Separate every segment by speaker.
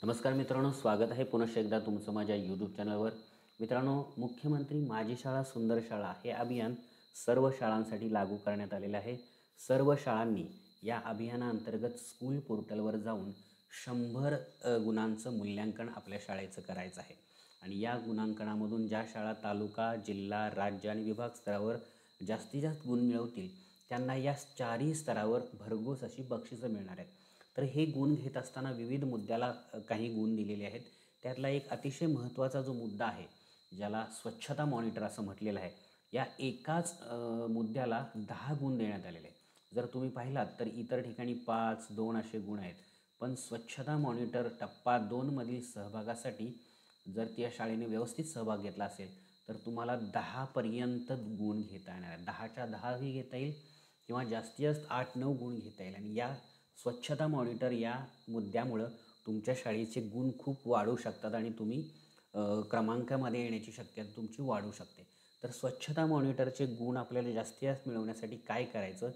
Speaker 1: नमस्कार मित्रांनो, स्वागत आहे पुन्हा एकदा तुमचं माझ्या यूट्यूब चॅनलवर. मित्रांनो, मुख्यमंत्री माझी शाळा सुंदर शाळा हे अभियान सर्व शाळांसाठी लागू करण्यात आलेलं आहे. सर्व शाळांनी या अभियानाअंतर्गत स्कूल पोर्टलवर जाऊन 100 गुणांचं मूल्यांकन आपल्या शाळेचं करायचं आहे. आणि या गुणांकनामधून ज्या शाळा तालुका, जिल्हा, राज्य आणि विभाग स्तरावर जास्तीत जास्त गुण मिळवतील त्यांना या चारही स्तरावर भरघोस अशी बक्षिसं मिळणार आहेत. तर हे गुण घेत असताना विविध मुद्द्याला काही गुण दिलेले आहेत. त्यातला एक अतिशय महत्त्वाचा जो मुद्दा आहे, ज्याला स्वच्छता मॉनिटर असं म्हटलेलं आहे, या एकाच मुद्द्याला 10 गुण देण्यात आलेले आहेत. जर तुम्ही पाहिलात तर इतर ठिकाणी 5, 2 असे गुण आहेत. पण स्वच्छता मॉनिटर टप्पा 2 मधील सहभागासाठी जर त्या शाळेने व्यवस्थित सहभाग घेतला असेल तर तुम्हाला 10 पर्यंत गुण घेता येणार आहेत. 10च्या 10ही घेता येईल किंवा जास्तीत जास्त 8-9 गुण घेता येईल. आणि या स्वच्छता मॉनिटर या मुद्द्यामुळं तुमच्या शाळेचे गुण खूप वाढू शकतात आणि तुम्ही क्रमांकामध्ये येण्याची शक्यता तुमची वाढू शकते. तर स्वच्छता मॉनिटरचे गुण आपल्याला जास्तीत जास्त मिळवण्यासाठी काय करायचं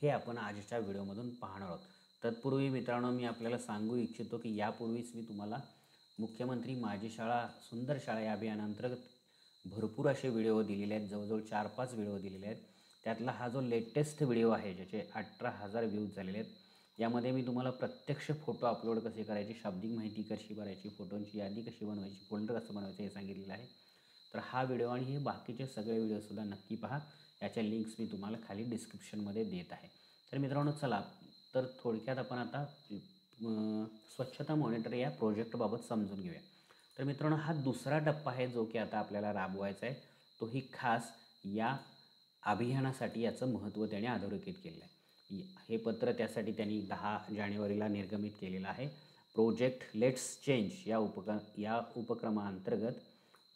Speaker 1: हे आपण आजच्या व्हिडिओमधून पाहणार आहोत. तत्पूर्वी मित्रांनो, मी आपल्याला सांगू इच्छितो की यापूर्वीच मी तुम्हाला मुख्यमंत्री माझी शाळा सुंदर शाळा या अभियानांतर्गत भरपूर असे व्हिडिओ दिलेले आहेत. जवळजवळ 4-5 व्हिडिओ दिलेले आहेत. त्यातला हा जो लेटेस्ट व्हिडिओ आहे ज्याचे 18,000 व्ह्यूज झालेले आहेत, यामध्ये मी तुम्हाला प्रत्यक्ष फोटो अपलोड कसे करायचे, शाब्दिक माहिती कशी भरायची, फोटोंची यादी कशी बनवायची, फोल्डर कसं बनवायचं हे सांगितलेलं आहे. तर हा व्हिडिओ आणि हे बाकीचे सगळे व्हिडिओसुद्धा नक्की पहा. याच्या लिंक्स मी तुम्हाला खाली डिस्क्रिप्शनमध्ये देत आहे. तर मित्रांनो, चला तर थोडक्यात आपण आता स्वच्छता मॉनिटर या प्रोजेक्टबाबत समजून घेऊया. तर मित्रांनो, हा दुसरा टप्पा आहे जो की आता आपल्याला राबवायचा आहे. तोही खास या अभियानासाठी याचं महत्त्व त्याने अधोरेखित केलेलं आहे. हे पत्र त्यासाठी त्यांनी 10 जानेवारीला निर्गमित केलेलं आहे. प्रोजेक्ट लेट्स चेंज या उपक्रमाअंतर्गत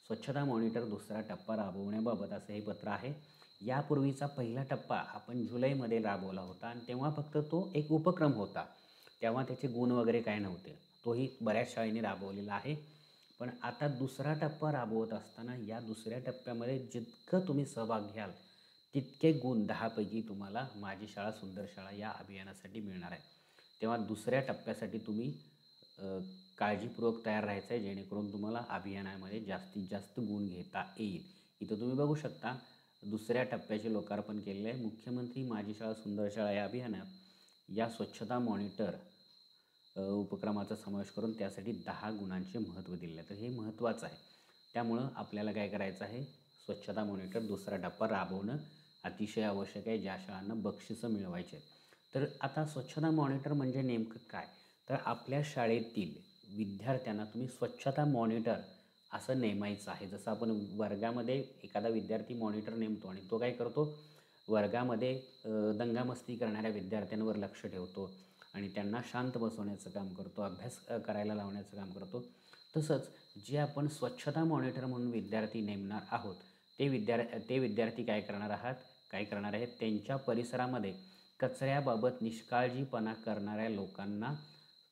Speaker 1: स्वच्छता मॉनिटर दुसरा टप्पा राबवण्याबाबत असं हे पत्र आहे. यापूर्वीचा पहिला टप्पा आपण जुलैमध्ये राबवला होता आणि तेव्हा फक्त तो एक उपक्रम होता. तेव्हा त्याचे गुण वगैरे काय नव्हते. तोही बऱ्याच शाळेने राबवलेला आहे. पण आता दुसरा टप्पा राबवत असताना या दुसऱ्या टप्प्यामध्ये जितकं तुम्ही सहभाग घ्याल तितके गुण 10 पैकी तुम्हाला माझी शाळा सुंदर शाळा या अभियानासाठी मिळणार आहे. तेव्हा दुसऱ्या टप्प्यासाठी तुम्ही काळजीपूर्वक तयार राहायचं आहे, जेणेकरून तुम्हाला अभियानामध्ये जास्तीत जास्त गुण घेता येईल. इथं तुम्ही बघू शकता दुसऱ्या टप्प्याचे लोकार्पण केलेले आहे. मुख्यमंत्री माझी शाळा सुंदर शाळा या अभियानात या स्वच्छता मॉनिटर उपक्रमाचा समावेश करून त्यासाठी 10 गुणांचे महत्त्व दिले आहे. तर हे महत्त्वाचं आहे. त्यामुळं आपल्याला काय करायचं आहे, स्वच्छता मॉनिटर दुसरा टप्पा राबवणं अतिशय आवश्यक आहे, ज्या शाळांना बक्षिसं मिळवायचे आहेत. तर आता स्वच्छता मॉनिटर म्हणजे नेमकं काय, तर आपल्या शाळेतील विद्यार्थ्यांना तुम्ही स्वच्छता मॉनिटर असं नेमायचं आहे. जसं आपण वर्गामध्ये एखादा विद्यार्थी मॉनिटर नेमतो आणि तो काय करतो, वर्गामध्ये दंगामस्ती करणाऱ्या विद्यार्थ्यांवर लक्ष ठेवतो आणि त्यांना शांत बसवण्याचं काम करतो, अभ्यास करायला लावण्याचं काम करतो. तसंच जे आपण स्वच्छता मॉनिटर म्हणून विद्यार्थी नेमणार आहोत ते विद्यार्थी काय करणार आहेत, त्यांच्या परिसरामध्ये कचऱ्याबाबत निष्काळजीपणा करणाऱ्या लोकांना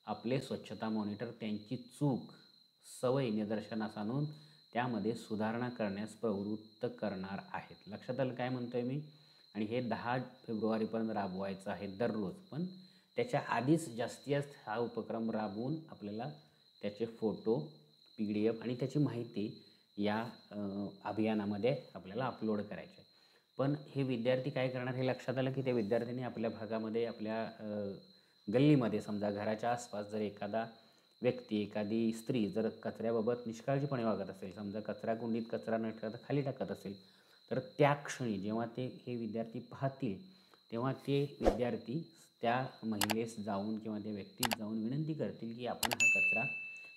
Speaker 1: आपले स्वच्छता मॉनिटर त्यांची चूक, सवय निदर्शनास आणून त्यामध्ये सुधारणा करण्यास प्रवृत्त करणार आहेत. लक्षात आलं काय म्हणतोय मी? आणि हे 10 फेब्रुवारीपर्यंत राबवायचं आहे दररोज. पण त्याच्या आधीच जास्तीत जास्त हा उपक्रम राबवून आपल्याला त्याचे फोटो, PDF आणि त्याची माहिती या अभियानामध्ये आपल्याला अपलोड करायचे. पण हे विद्यार्थी काय करणार हे लक्षात आलं की त्या विद्यार्थ्यांनी आपल्या भागामध्ये, आपल्या गल्लीमध्ये, समजा घराच्या आसपास जर एखादा व्यक्ती, एखादी स्त्री जर कचऱ्याबाबत निष्काळजीपणे वागत असेल, समजा कचरा कुंडीत कचरा न टाकता खाली टाकत असेल, तर त्या क्षणी जेव्हा हे विद्यार्थी पाहतील तेव्हा ते विद्यार्थी त्या महिलेस जाऊन किंवा त्या व्यक्तीस जाऊन विनंती करतील की आपण हा कचरा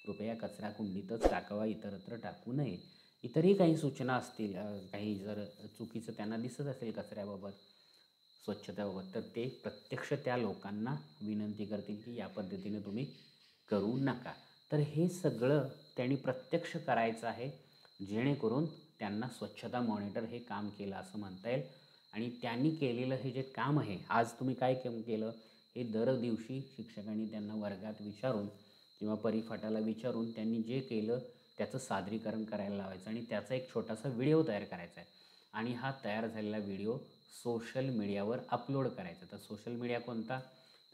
Speaker 1: कृपया कचरा कुंडीतच टाकावा, इतरत्र टाकू नये. इतरही काही सूचना असतील, काही जर चुकीचं त्यांना दिसत असेल कचऱ्याबाबत, स्वच्छतेबाबत, तर ते प्रत्यक्ष त्या लोकांना विनंती करतील की या पद्धतीने तुम्ही करू नका. तर हे सगळं त्यांनी प्रत्यक्ष करायचं आहे, जेणेकरून त्यांना स्वच्छता मॉनिटर हे काम केलं असं म्हणता येईल. आणि त्यांनी केलेलं हे जे काम आहे, आज तुम्ही काय केलं हे दर दिवशी शिक्षकांनी त्यांना वर्गात विचारून किंवा परिपाठाला विचारून त्यांनी जे केलं त्याचं सादरीकरण करायला लावायचं आणि त्याचा एक छोटासा व्हिडिओ तयार करायचा आहे. आणि हा तयार झालेला व्हिडिओ सोशल मीडियावर अपलोड करायचा. तर सोशल मीडिया कोणता?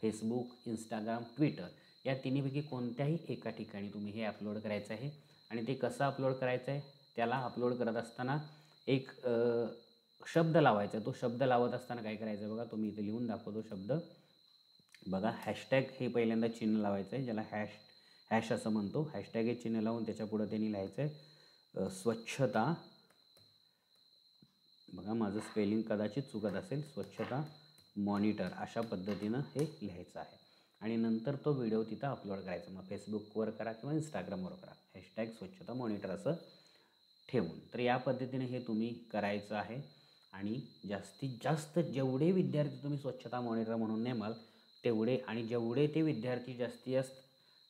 Speaker 1: फेसबुक, इंस्टाग्राम, ट्विटर या तिन्हीपैकी कोणत्याही एका ठिकाणी तुम्ही हे अपलोड करायचं आहे. आणि ते कसं अपलोड करायचं आहे, त्याला अपलोड करत असताना एक शब्द लावायचा. तो शब्द लावत असताना काय करायचं आहे बघा, तुम्ही इथे लिहून दाखवतो शब्द बघा. हॅशटॅग हे पहिल्यांदा चिन्ह लावायचं आहे, ज्याला हॅश असं म्हणतो. हॅशटॅग हे चिन्ह लावून त्याच्या पुढं त्यांनी लिहायचं आहे स्वच्छता. बघा माझं स्पेलिंग कदाचित चुकत असेल, स्वच्छता मॉनिटर अशा पद्धतीनं हे लिहायचं आहे. आणि नंतर तो व्हिडिओ तिथं अपलोड करायचा. मग फेसबुकवर करा किंवा इंस्टाग्रामवर करा, हॅशटॅग स्वच्छता मॉनिटर असं ठेवून. तर या पद्धतीने हे तुम्ही करायचं आहे. आणि जास्तीत जास्त जेवढे विद्यार्थी तुम्ही स्वच्छता मॉनिटर म्हणून नेमाल तेवढे, आणि जेवढे ते विद्यार्थी जास्तीत जास्त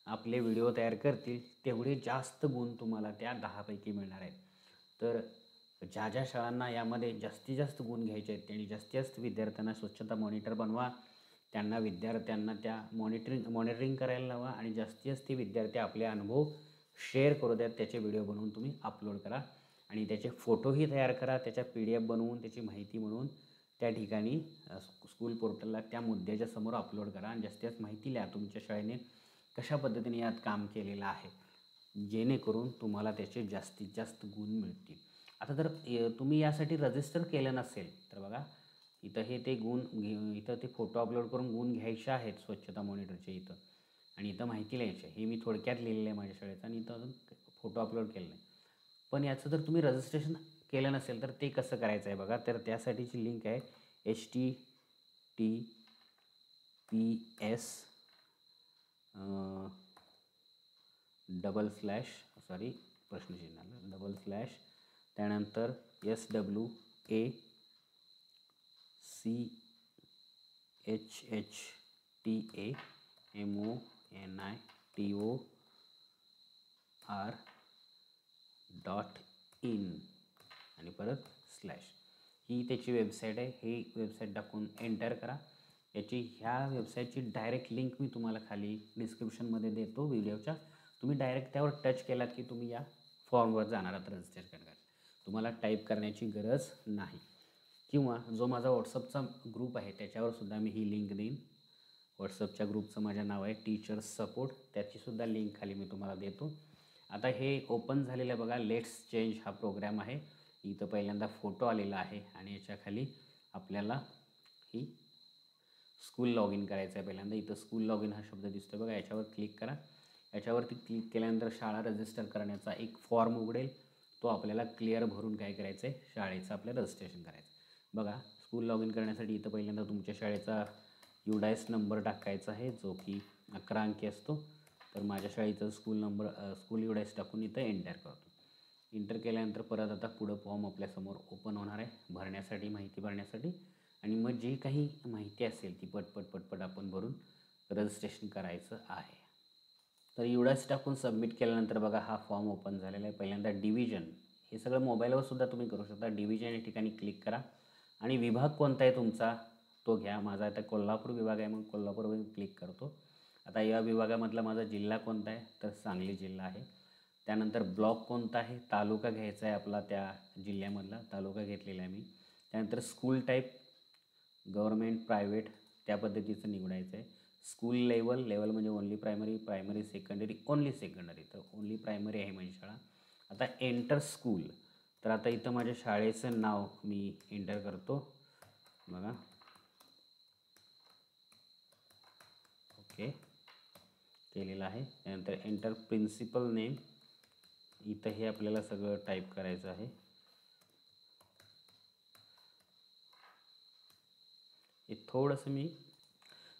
Speaker 1: आपले व्हिडिओ तयार करतील तेवढे जास्त गुण तुम्हाला त्या 10 पैकी मिळणार आहेत. तर ज्या ज्या शाळांना यामध्ये जास्तीत जास्त गुण घ्यायचे आहेत त्यांनी जास्तीत जास्त विद्यार्थ्यांना स्वच्छता मॉनिटर बनवा. त्यांना विद्यार्थ्यांना त्या मॉनिटरिंग करायला लावा आणि जास्तीत जास्त विद्यार्थी आपले अनुभव शेअर करू द्यात. त्याचे व्हिडिओ बनवून तुम्ही अपलोड करा आणि त्याचे फोटोही तयार करा. त्याच्या PDF बनवून त्याची माहिती म्हणून त्या ठिकाणी स्कूल पोर्टलला त्या मुद्द्याच्या समोर अपलोड करा. आणि जास्तीत जास्त माहिती लिहा तुमच्या शाळेने कशा पद्धतीने यात काम केलेलं आहे, जेणेकरून तुम्हाला त्याचे जास्तीत जास्त गुण मिळतील. आता जर तुम्ही यासाठी रजिस्टर केलं नसेल तर बघा इथं हे ते गुण इथं ते फोटो अपलोड करून गुण घ्यायचे आहेत स्वच्छता मॉनिटरचे इथं. आणि इथं माहिती लिहायची आहे. हे मी थोडक्यात लिहिलेलं आहे माझ्या शाळेचं आणि इथं अजून फोटो अपलोड केलं नाही. पण याचं जर तुम्ही रजिस्ट्रेशन केलं नसेल तर ते कसं करायचं आहे बघा. तर त्यासाठीची लिंक आहे https // त्यानंतर swachhtamonitor.in आणि परत / ही त्याची वेबसाईट आहे. ही वेबसाईट टाकून एंटर करा. ह्या वेबसाईटची डायरेक्ट लिंक मी तुम्हाला खाली डिस्क्रिप्शनमध्ये देतो व्हिडिओच्या. तुम्ही डायरेक्ट त्यावर टच केलात की तुम्ही या फॉर्मवर जाणार आहात रजिस्टर करण्यास. तुम्हाला टाईप करण्याची गरज नाही. किंवा जो माझा व्हॉट्सअपचा ग्रुप आहे त्याच्यावर सुद्धा मी ही लिंक देईन. व्हॉट्सअपच्या ग्रुपचं माझं नाव आहे टीचर्स सपोर्ट, त्याचीसुद्धा लिंक खाली मी तुम्हाला देतो. आता हे ओपन झालेलं आहे बघा. लेट्स चेंज हा प्रोग्राम आहे. इथं पहिल्यांदा फोटो आलेला आहे आणि याच्या खाली आपल्याला ही स्कूल लॉग इन करायचं आहे. पहिल्यांदा इथं स्कूल लॉग इन हा शब्द दिसतो बघा, याच्यावर क्लिक करा. याच्यावरती क्लिक केल्यानंतर शाळा रजिस्टर करण्याचा एक फॉर्म उघडेल. तो आपल्याला क्लिअर भरून काय करायचं आहे, शाळेचं आपल्याला रजिस्ट्रेशन करायचं. बघा स्कूल लॉग इन करण्यासाठी इथं पहिल्यांदा तुमच्या शाळेचा UDIS नंबर टाकायचा आहे जो की 11 अंकी असतो. तर माझ्या शाळेचं स्कूल UDIS टाकून इथं एंटर करतो. एंटर केल्यानंतर परत आता पुढं फॉर्म आपल्यासमोर ओपन होणार आहे भरण्यासाठी, माहिती भरण्यासाठी. आणि मग जी काही माहिती असेल ती पटपट आपण भरून रजिस्ट्रेशन करायचं आहे. तर UDIS टाकून सबमिट केल्यानंतर बघा हा फॉर्म ओपन झालेला आहे. पहिल्यांदा डिव्हिजन, हे सगळं मोबाईलवर सुद्धा तुम्ही करू शकता. डिव्हिजन या ठिकाणी क्लिक करा आणि विभाग कोणता आहे तुमचा तो घ्या. माझा आता कोल्हापूर विभाग आहे, मग कोल्हापूरवर क्लिक करतो. आता या विभागामधला माझा जिल्हा कोणता आहे तर सांगली जिल्हा आहे. त्यानंतर ब्लॉक कोणता आहे, तालुका घ्यायचा आहे आपला त्या जिल्ह्यामधला, तालुका घेतलेला आहे मी. त्यानंतर स्कूल टाईप गव्हर्मेंट प्रायव्हेट त्या पद्धतीचं निवडायचं आहे. स्कूल लेवल म्हणजे only primary secondary only secondary, तर ओन्ली प्रायमरी आहे माझी शाळा. आता एंटर स्कूल, तर आता इथं माझ्या शाळेचं नाव मी एंटर करतो बघा. ओके केलेलं आहे. त्यानंतर एंटर प्रिन्सिपल नेम, इथं हे आपल्याला सगळं टाईप करायचं आहे. हे थोडंसं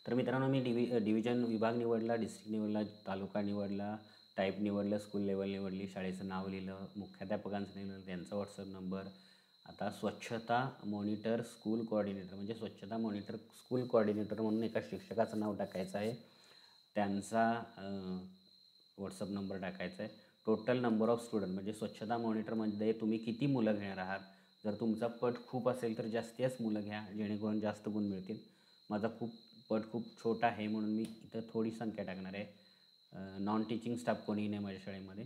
Speaker 1: तर मित्रांनो मी डिव्हिजन विभाग निवडला, डिस्ट्रिक्ट निवडला, तालुका निवडला, टाईप निवडलं, स्कूल लेवल निवडली, शाळेचं नाव लिहिलं, मुख्याध्यापकांचं लिहिलं, त्यांचा व्हॉट्सअप नंबर. आता स्वच्छता मॉनिटर स्कूल कोऑर्डिनेटर म्हणजे स्वच्छता मॉनिटर स्कूल कोऑर्डिनेटर म्हणून एका शिक्षकाचं नाव टाकायचं आहे. त्यांचा व्हॉट्सअप नंबर टाकायचा आहे. टोटल नंबर ऑफ स्टुडंट म्हणजे स्वच्छता मॉनिटरमध्ये तुम्ही किती मुलं घेणार आहात. जर तुमचा पट खूप असेल तर जास्तीच मुलं घ्या जेणेकरून जास्त गुण मिळतील. माझा पट खूप छोटा आहे म्हणून मी इथं थोडी संख्या टाकणार आहे. नॉन टीचिंग स्टाफ कोणीही नाही माझ्या शाळेमध्ये.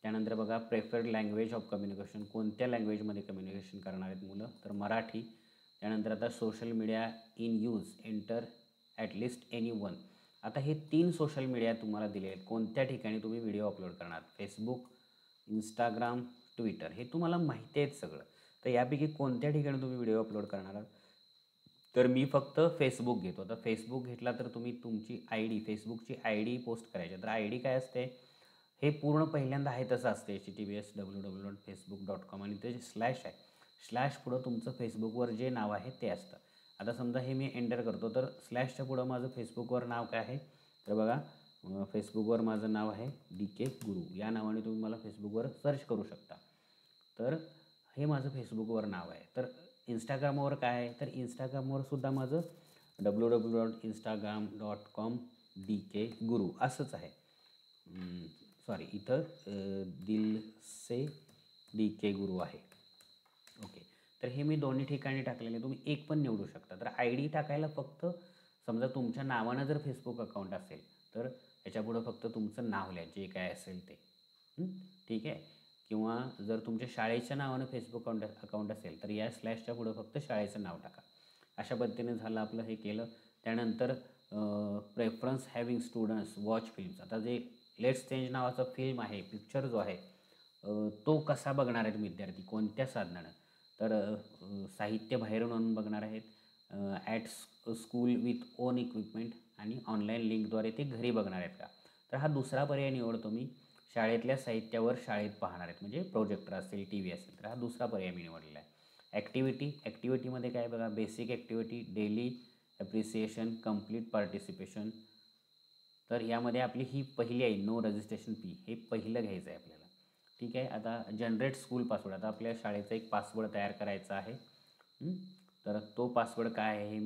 Speaker 1: त्यानंतर बघा प्रेफर्ड लँग्वेज ऑफ कम्युनिकेशन, कोणत्या लँग्वेजमध्ये कम्युनिकेशन करणार आहेत मुलं तर मराठी. त्यानंतर आता social media in use enter at least any one. आता हे 3 सोशल मीडिया तुम्हाला दिले आहेत, कोणत्या ठिकाणी तुम्ही व्हिडिओ अपलोड करणार. फेसबुक, इंस्टाग्राम, ट्विटर हे तुम्हाला माहिती आहेत सगळं. तर यापैकी कोणत्या ठिकाणी तुम्ही व्हिडिओ अपलोड करणार आहात. तर मी फक्त फेसबुक घेतो. तर फेसबुक घेतला तर तुम्ही तुमची ID, फेसबुकची ID पोस्ट करायची. तर ID काय असते, हे पूर्ण पहिल्यांदा आहे तसं असते https://www.facebook.com आणि ते स्लॅश आहे, स्लॅश पुढं तुमचं फेसबुकवर जे नाव आहे ते असतं. आता समजा हे मी एंटर करतो, तर स्लॅशच्या पुढं माझं फेसबुकवर नाव काय आहे, तर बघा फेसबुकवर माझं नाव आहे DK गुरु. या नावाने तुम्ही मला फेसबुकवर सर्च करू शकता. तर हे माझं फेसबुकवर नाव आहे. तर इंस्टाग्रामवर काय आहे, तर इंस्टाग्रामवर सुद्धा माझं www.instagram.com DK गुरु असंच आहे. सॉरी, इथं दिल से DK गुरु आहे. ओके, तर हे मी दोन्ही ठिकाणी टाकलेले, तुम्ही एक पण निवडू शकता. तर ID टाकायला फक्त समजा तुमच्या नावानं जर फेसबुक अकाउंट असेल तर याच्यापुढं फक्त तुमचं नाव लिहा, जे काय असेल ते. ठीक आहे. किंवा जर तुमच्या शाळेच्या नावानं फेसबुक अकाउंट असेल तर या स्लॅशच्या पुढं फक्त शाळेचं नाव टाका. अशा पद्धतीने झालं आपलं हे केलं. त्यानंतर preference having students watch films. आता जे लेट्स चेंज नावाचा फिल्म आहे, पिक्चर जो आहे, तो कसा बघणार आहेत विद्यार्थी, कोणत्या साधनानं, तर साहित्य बाहेरून आणून बघणार आहेत, at school with on equipment आणि ऑनलाईन लिंकद्वारे ते घरी बघणार आहेत का. तर हा दुसरा पर्याय निवडतो मी. शाळेतल्या साहित्यावर शाळेत पाहणार आहेत, म्हणजे प्रोजेक्टर असेल, TV असेल, तर हा दुसरा पर्याय मी निवडलेला आहे. ॲक्टिव्हिटीमध्ये काय बघा, basic activity, daily appreciation, complete participation. तर यामध्ये आपली ही पहिली आहे, नो रजिस्ट्रेशन फी, हे पहिलं घ्यायचं आहे आपल्याला. ठीक आहे. आता जनरेट स्कूल पासवर्ड. आता आपल्या शाळेचा एक पासवर्ड तयार करायचा आहे. तर तो पासवर्ड काय आहे हे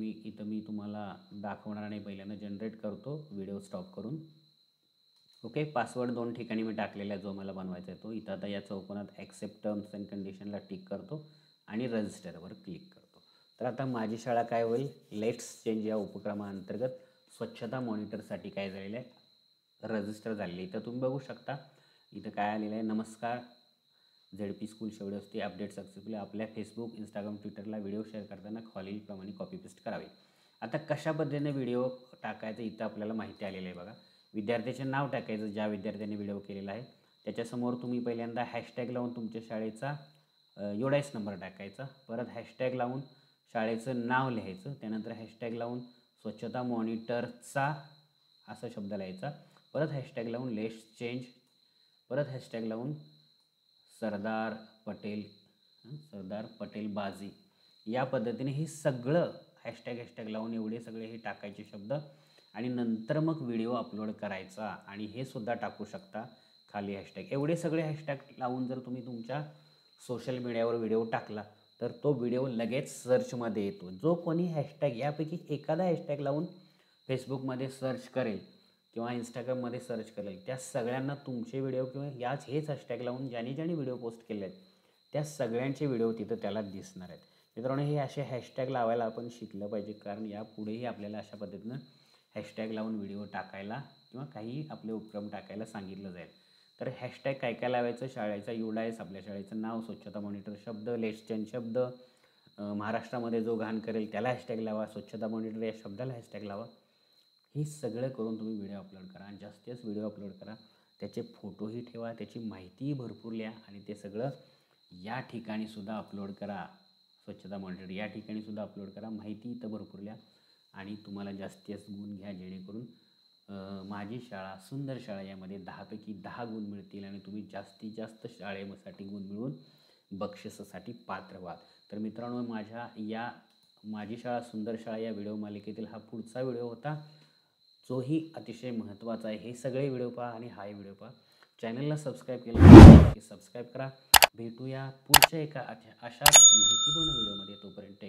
Speaker 1: मी तुम्हाला दाखवणार नाही. पहिल्यांदा जनरेट करतो व्हिडिओ स्टॉप करून. ओके, पासवर्ड 2 ठिकाणी मी टाकलेला आहे, जो मला बनवायचा आहे तो. इथं आता या चौकोनात ॲक्सेप्ट टर्म्स अँड कंडिशनला टिक करतो आणि रजिस्टरवर क्लिक करतो. तर आता माझी शाळा काय होईल, लेट्स चेंज या उपक्रमाअंतर्गत स्वच्छता मॉनिटरसाठी काय झालेलं आहे, रजिस्टर झालेली. तर तुम्ही बघू शकता इथं काय आलेलं आहे, नमस्कार, ZP स्कूल शेवडस्ती अपडेट सक्सेसफुली. आपल्या फेसबुक, इंस्टाग्राम, ट्विटरला व्हिडिओ शेअर करताना खालीलप्रमाणे कॉपी पेस्ट करावे. आता कशा पद्धतीने व्हिडिओ टाकायचं इथं आपल्याला माहिती आलेलं आहे बघा. विद्यार्थ्याचे नाव टाकायचं, ज्या विद्यार्थ्याने व्हिडिओ केलेला आहे त्याच्यासमोर तुम्ही पहिल्यांदा हॅशटॅग लावून तुमच्या शाळेचा योडाईस नंबर टाकायचा, परत हॅशटॅग लावून शाळेचं नाव लिहायचं, त्यानंतर हॅशटॅग लावून स्वच्छता मॉनिटरचा असा शब्द लिहायचा, परत हॅशटॅग लावून लेट्स चेंज, परत हॅशटॅग लावून सरदार पटेल बाजी. या पद्धतीने हे सगळं हॅशटॅग लावून एवढे सगळे हे टाकायचे शब्द आणि नंतर मग व्हिडिओ अपलोड करायचा. आणि हे सुद्धा टाकू शकता खाली हॅशटॅग. एवढे सगळे हॅशटॅग लावून जर तुम्ही तुमच्या सोशल मीडियावर व्हिडिओ टाकला तर तो व्हिडिओ लगेच सर्चमध्ये येतो. जो कोणी हॅशटॅग यापैकी एखादा हॅशटॅग लावून फेसबुकमध्ये सर्च करेल किंवा इंस्टाग्राममध्ये सर्च करेल, त्या सगळ्यांना तुमचे व्हिडिओ किंवा हेच हॅशटॅग लावून ज्यांनी व्हिडिओ पोस्ट केले आहेत त्या सगळ्यांचे व्हिडिओ तिथं त्याला दिसणार आहेत. मित्रांनो, हे असे हॅशटॅग लावायला आपण शिकलं पाहिजे, कारण यापुढेही आपल्याला अशा पद्धतीनं हॅशटॅग लावून व्हिडिओ टाकायला किंवा काही आपले उपक्रम टाकायला सांगितलं जाईल. तर हॅशटॅग काय काय लावायचं, शाळेचा योडाईस, आपल्या शाळेचं नाव, स्वच्छता मॉनिटर शब्द, लेट्स चेंज शब्द, महाराष्ट्रामध्ये जो घाण करेल त्याला हॅशटॅग लावा, स्वच्छता मॉनिटर या शब्दाला हॅशटॅग लावा. हे सगळं करून तुम्ही व्हिडिओ अपलोड करा आणि जास्तीत जास्त व्हिडिओ अपलोड करा. त्याचे फोटोही ठेवा, त्याची माहितीही भरपूर लिहा आणि ते सगळं या ठिकाणी सुद्धा अपलोड करा. स्वच्छता मॉनिटर या ठिकाणी सुद्धा अपलोड करा, माहिती इथं भरपूर लिहा आणि तुम्हाला जास्तीत जास्त गुण घ्या, जेणेकरून माझी शाळा सुंदर शाळा यामध्ये 10 पैकी 10 गुण मिळतील आणि तुम्ही जास्तीत जास्त शाळेसाठी गुण मिळवून बक्षिसासाठी पात्र व्हाल. तर मित्रांनो, माझी शाळा सुंदर शाळा या व्हिडिओ मालिकेतील हा पुढचा व्हिडिओ होता, जोही अतिशय महत्त्वाचा आहे. हे सगळे व्हिडिओ पहा आणि हाही व्हिडिओ पहा. चॅनलला सबस्क्राईब केलं की सबस्क्राईब करा. भेटूया पुढच्या एका अशाच माहितीपूर्ण व्हिडिओमध्ये. तोपर्यंत